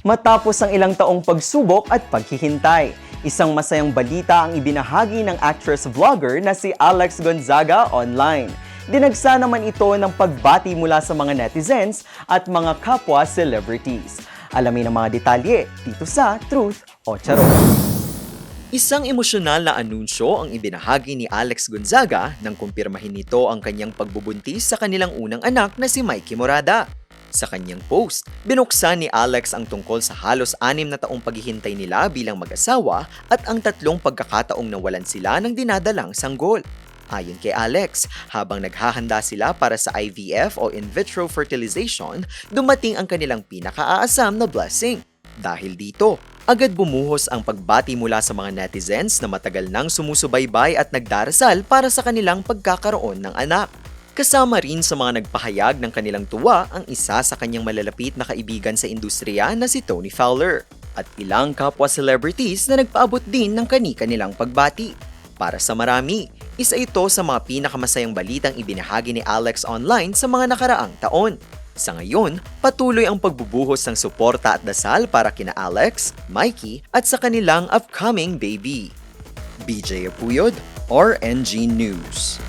Matapos ang ilang taong pagsubok at paghihintay, isang masayang balita ang ibinahagi ng actress-vlogger na si Alex Gonzaga online. Dinagsa naman ito ng pagbati mula sa mga netizens at mga kapwa celebrities. Alamin ang mga detalye dito sa Truth o Charot. Isang emosyonal na anunsyo ang ibinahagi ni Alex Gonzaga nang kumpirmahin nito ang kanyang pagbubuntis sa kanilang unang anak na si Mikey Morada. Sa kanyang post, binuksan ni Alex ang tungkol sa halos 6 na taong paghihintay nila bilang mag-asawa at ang 3 pagkakataong nawalan sila ng dinadalang sanggol. Ayon kay Alex, habang naghahanda sila para sa IVF o in vitro fertilization, dumating ang kanilang pinakaaasam na blessing. Dahil dito, agad bumuhos ang pagbati mula sa mga netizens na matagal nang sumusubaybay at nagdarasal para sa kanilang pagkakaroon ng anak. Kasama rin sa mga nagpahayag ng kanilang tuwa ang isa sa kanyang malalapit na kaibigan sa industriya na si Tony Fowler at ilang kapwa celebrities na nagpaabot din ng kani-kanilang pagbati. Para sa marami, isa ito sa mga pinakamasayang balitang ibinahagi ni Alex online sa mga nakaraang taon. Sa ngayon, patuloy ang pagbubuhos ng suporta at dasal para kina Alex, Mikey at sa kanilang upcoming baby. BJ Apuyod, RNG News.